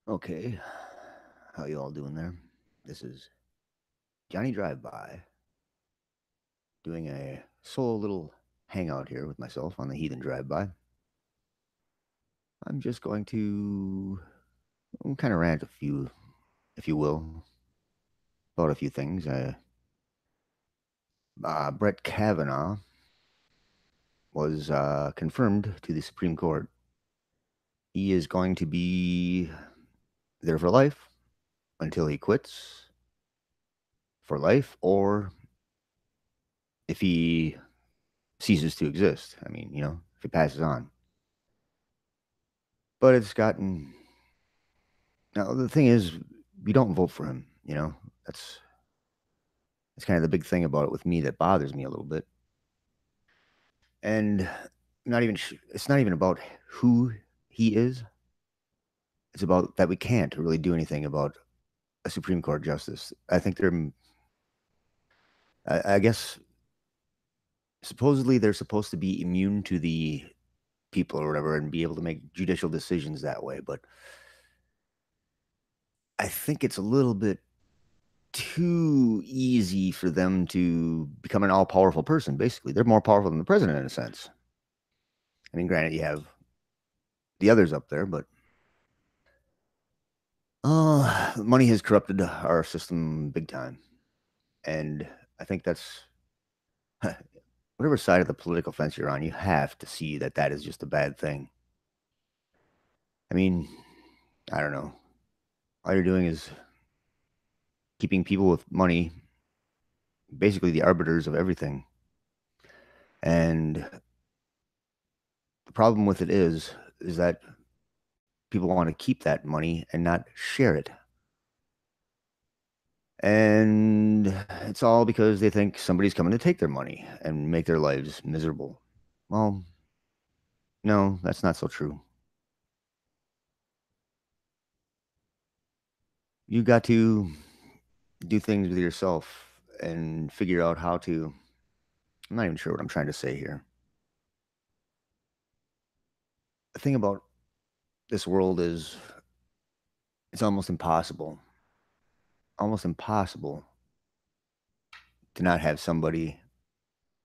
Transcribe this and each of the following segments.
Okay, how you all doing there? This is Johnny DriveBYE doing a solo little hangout here with myself on the Heathen DriveBYE. I'm just going to kind of rant a few, if you will, about a few things. Brett Kavanaugh was confirmed to the Supreme Court. He is going to be there for life until he quits for life, or if he ceases to exist. I mean, if he passes on. But it's gotten now the thing is, we don't vote for him. That's that's kind of the big thing about it with me that bothers me a little bit. And it's not even about who he is. It's about that we can't really do anything about a Supreme Court justice. I think I guess, supposedly they're supposed to be immune to the people or whatever and be able to make judicial decisions that way. But I think it's a little bit too easy for them to become an all-powerful person. Basically, they're more powerful than the president in a sense. I mean, granted, you have the others up there, but money has corrupted our system big time, and I think that's whatever side of the political fence you're on, you have to see that that is just a bad thing. I mean, I don't know. All you're doing is keeping people with money, basically the arbiters of everything, and the problem with it is that people want to keep that money and not share it. And it's all because they think somebody's coming to take their money and make their lives miserable. Well, no, that's not so true. You got to do things with yourself and figure out how to. I'm not even sure what I'm trying to say here. The thing about this world is it's almost impossible to not have somebody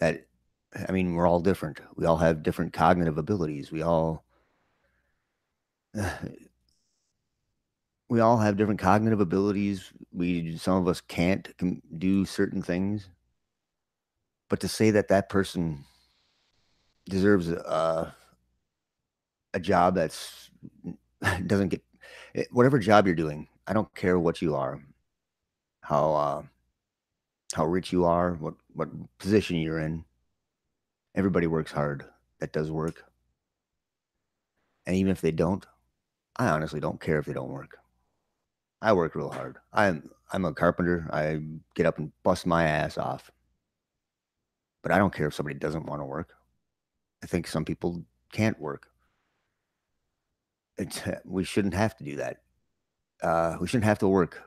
that, I mean, we're all different. We all have different cognitive abilities. We all have different cognitive abilities. Some of us can't do certain things, but to say that that person deserves a job that's doesn't get whatever job you're doing. I don't care what you are, how uh, how rich you are, what position you're in. Everybody works hard. That does work, and even if they don't, I honestly don't care if they don't work. I work real hard. I'm a carpenter. I get up and bust my ass off, but I don't care if somebody doesn't want to work. I think some people can't work. We shouldn't have to do that. We shouldn't have to work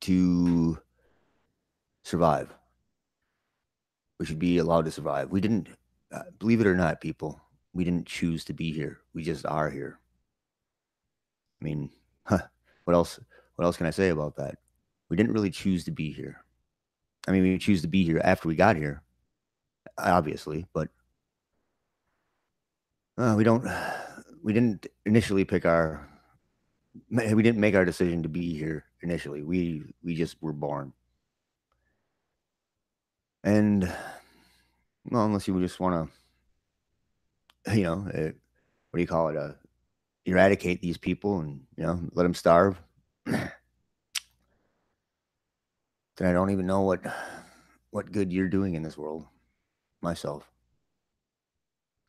to survive. We should be allowed to survive. We didn't, believe it or not, people, we didn't choose to be here. We just are here. I mean, huh, what else? What else can I say about that? We didn't really choose to be here. I mean, we choose to be here after we got here, obviously, but we don't. We didn't initially pick our. We didn't make our decision to be here initially. We just were born, and well, unless you just want to, what do you call it? Eradicate these people and let them starve. Then I don't even know what good you're doing in this world. Myself,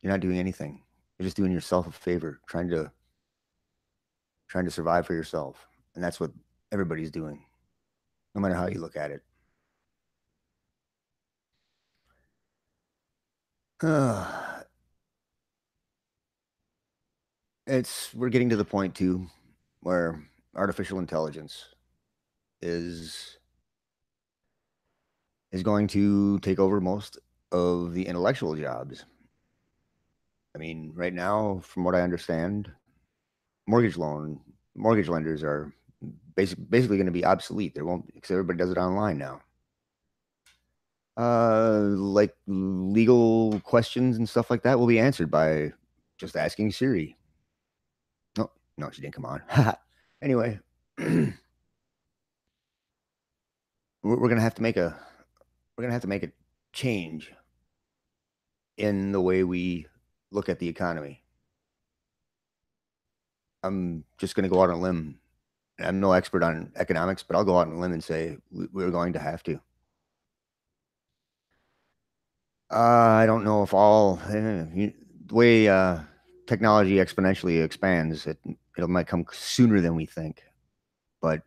you're not doing anything. You're just doing yourself a favor, trying to survive for yourself, and that's what everybody's doing, no matter how you look at it. It's we're getting to the point too where artificial intelligence is is going to take over most of the intellectual jobs. I mean, right now, from what I understand, mortgage loan mortgage lenders are basically going to be obsolete. There won't because everybody does it online now. Like legal questions and stuff like that will be answered by just asking Siri. No, no, she didn't come on. Anyway, we're gonna have to make a we're gonna have to make a change in the way we look at the economy. I'm just gonna go out on a limb. I'm no expert on economics, but I'll go out on a limb and say we're going to have to. I don't know if the way technology exponentially expands, it might come sooner than we think. But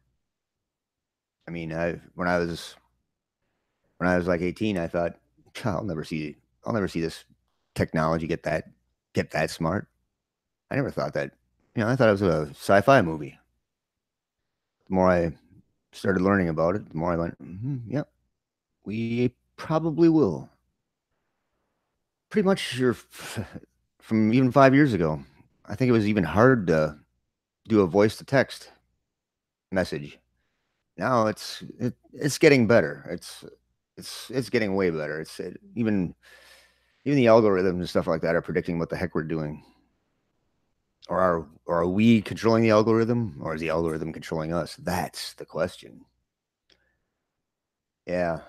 I mean, when I was like 18, I thought, I'll never see this technology get that smart. I never thought that. I thought it was a sci-fi movie. The more I started learning about it, the more I went, yep, we probably will. Pretty much from even 5 years ago. I think it was even hard to do a voice to text message. Now it's getting better. It's getting way better. Even the algorithms and stuff like that are predicting what the heck we're doing. Or are we controlling the algorithm, or is the algorithm controlling us? That's the question. Yeah,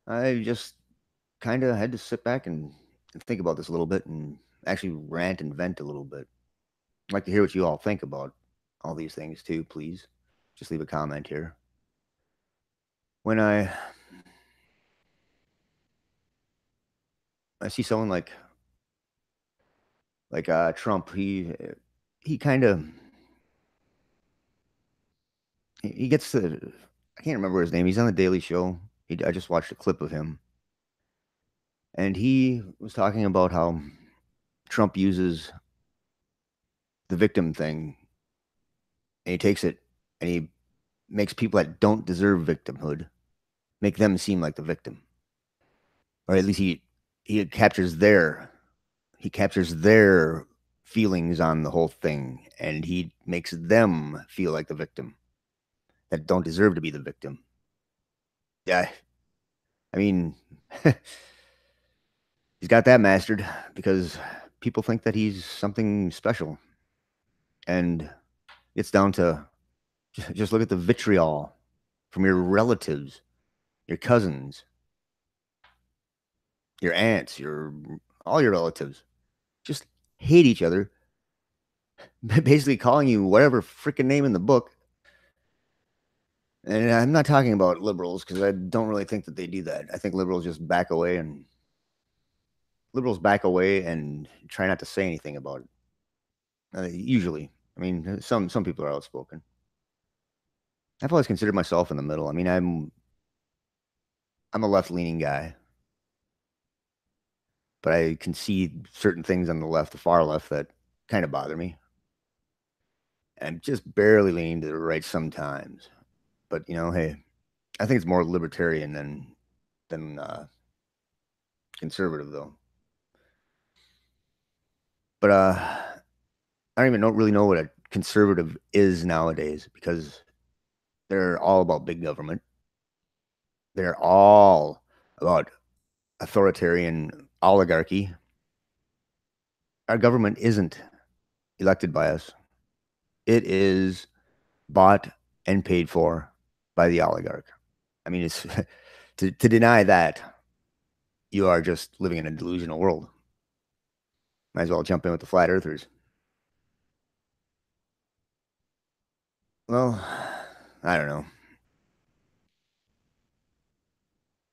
I just kind of had to sit back and think about this a little bit and actually rant and vent a little bit. I'd like to hear what you all think about all these things too, please. Just leave a comment here. When I see someone like Trump, he kind of he gets the I can't remember his name. He's on the Daily Show. I just watched a clip of him, and he was talking about how Trump uses the victim thing, and he takes it and he makes people that don't deserve victimhood make them seem like the victim, or at least he he captures their feelings on the whole thing, and he makes them feel like the victim that don't deserve to be the victim. Yeah, I mean, he's got that mastered because people think that he's something special, and it's down to just look at the vitriol from your relatives, your cousins, your aunts, your all your relatives. Just hate each other, basically calling you whatever freaking name in the book. And I'm not talking about liberals because I don't really think that they do that. I think liberals back away and try not to say anything about it. Usually, I mean, some people are outspoken. I've always considered myself in the middle. I mean, I'm a left leaning guy, but I can see certain things on the left, the far left, that kind of bother me. I'm just barely leaning to the right sometimes. But hey, I think it's more libertarian than conservative though. But I don't even really know what a conservative is nowadays because they're all about big government. They're all about authoritarian oligarchy. Our government isn't elected by us. It is bought and paid for by the oligarch. I mean, it's to deny that you are just living in a delusional world. Might as well jump in with the flat earthers. Well, I don't know.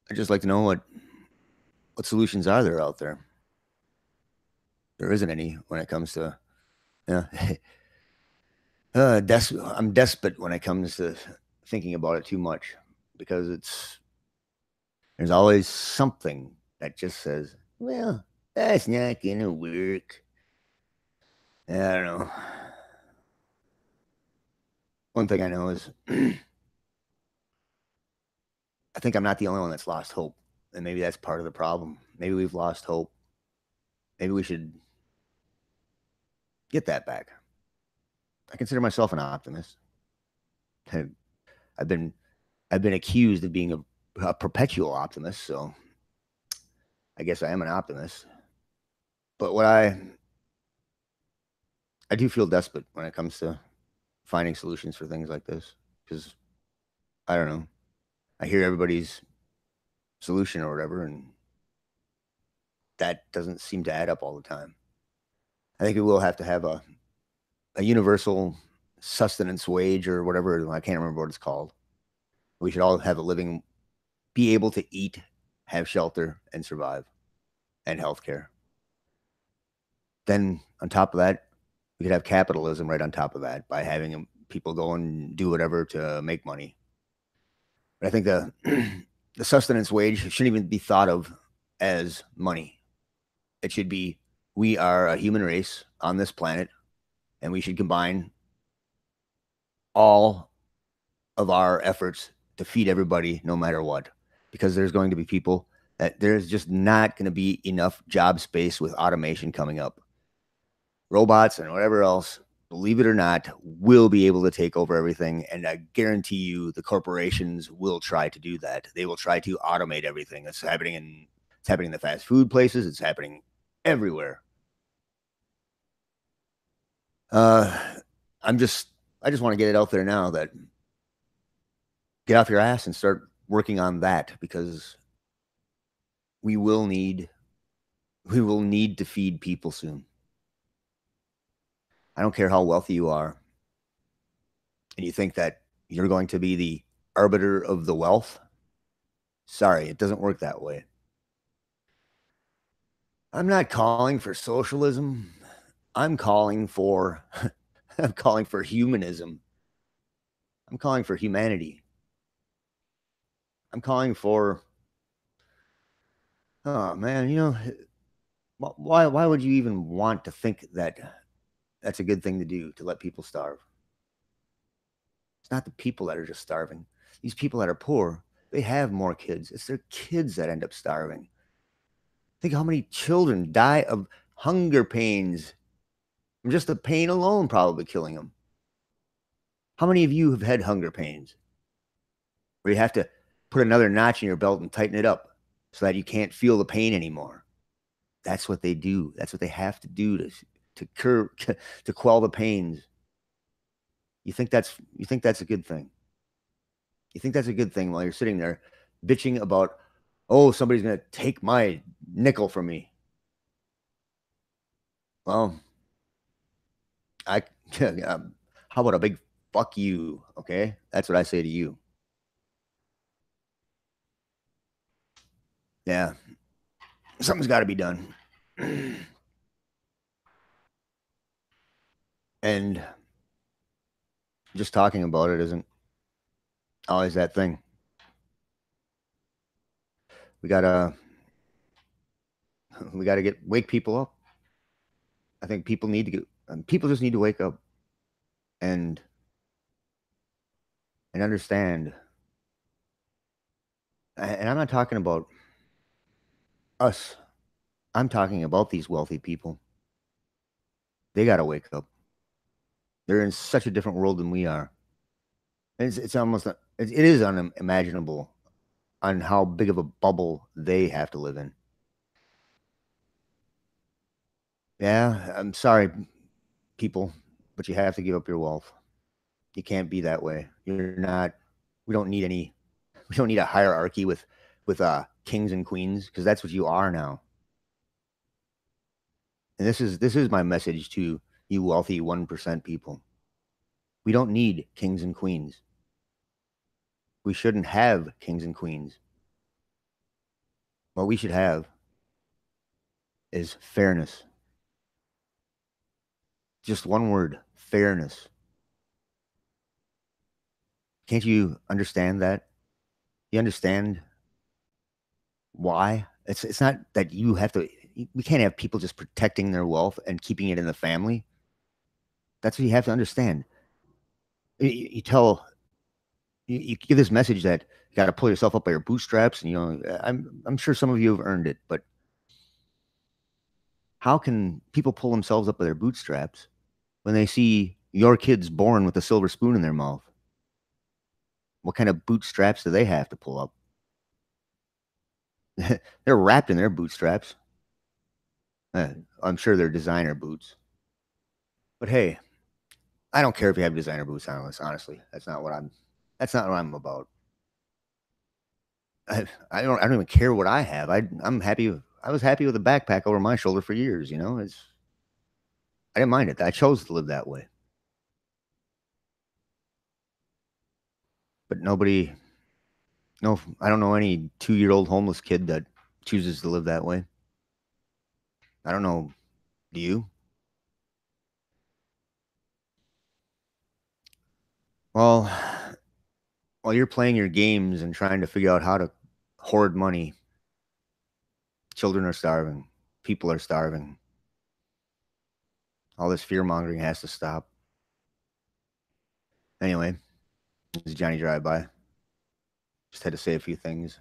I'd just like to know what solutions are there out there. There isn't any when it comes to yeah. I'm desperate when it comes to thinking about it too much because there's always something that just says, well, that's not gonna work. I don't know. One thing I know is I think I'm not the only one that's lost hope. And maybe that's part of the problem. Maybe we've lost hope maybe we should get that back. I consider myself an optimist. I've been I've been accused of being a perpetual optimist, so I guess I am an optimist. But I do feel desperate when it comes to finding solutions for things like this because I don't know. I hear everybody's solution or whatever, and that doesn't seem to add up all the time. I think we will have to have a universal sustenance wage or whatever. I can't remember what it's called. We should all have a living, be able to eat, have shelter, and survive, and healthcare. Then on top of that, we could have capitalism right on top of that by having people go and do whatever to make money. But I think the sustenance wage shouldn't even be thought of as money. It should be we are a human race on this planet, and we should combine all of our efforts to feed everybody no matter what. Because there's going to be people that there's just not going to be enough job space with automation coming up. Robots and whatever else, believe it or not, will be able to take over everything. And I guarantee you the corporations will try to do that. They will try to automate everything. It's happening in the fast food places. It's happening everywhere. I just want to get it out there now that get off your ass and start working on that, because we will need to feed people soon. I don't care how wealthy you are, and you think that you're going to be the arbiter of the wealth. Sorry, it doesn't work that way. I'm not calling for socialism. I'm calling for humanism. I'm calling for humanity. I'm calling for, oh man, why would you even want to think that that's a good thing to do, to let people starve? It's not the people that are just starving. These people that are poor, they have more kids. It's their kids that end up starving. Think how many children die of hunger pains. Just the pain alone probably killing them. How many of you have had hunger pains where you have to put another notch in your belt and tighten it up so that you can't feel the pain anymore? That's what they do. That's what they have to do to quell the pains. You think that's a good thing? You think that's a good thing while you're sitting there bitching about, oh, somebody's going to take my nickel from me? Well, how about a big fuck you? Okay, that's what I say to you. Yeah, something's got to be done. And just talking about it isn't always that thing. We gotta wake people up. I think people just need to wake up and understand. And I'm not talking about us. I'm talking about these wealthy people. They got to wake up. They're in such a different world than we are. It's almost it is unimaginable on how big of a bubble they have to live in. Yeah, I'm sorry, people, but you have to give up your wealth. You can't be that way. You're not. We don't need any. We don't need a hierarchy with kings and queens, because that's what you are now. And this is my message to you wealthy 1% people. We don't need kings and queens. We shouldn't have kings and queens. What we should have is fairness. Just one word, fairness. Can't you understand that? You understand why? It's not that you have to. We can't have people just protecting their wealth and keeping it in the family. That's what you have to understand. You tell you give this message that you got to pull yourself up by your bootstraps, and I'm sure some of you have earned it, but How can people pull themselves up by their bootstraps when they see your kids born with a silver spoon in their mouth? What kind of bootstraps do they have to pull up? They're wrapped in their bootstraps. I'm sure they're designer boots. But hey, I don't care if you have designer boots on this. Honestly, that's not what I'm. That's not what I'm about. I don't. I don't even care what I have. I'm happy. I was happy with a backpack over my shoulder for years. You know, I didn't mind it. I chose to live that way. But nobody. No, I don't know any 2-year-old homeless kid that chooses to live that way. I don't know. Do you? Well, while you're playing your games and trying to figure out how to hoard money, children are starving. People are starving. All this fear mongering has to stop. Anyway, this is Johnny DriveBYE. Just had to say a few things.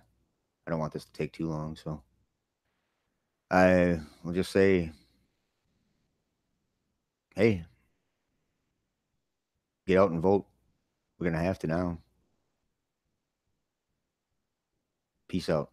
I don't want this to take too long, so I will just say, hey, get out and vote. We're gonna have to now. Peace out.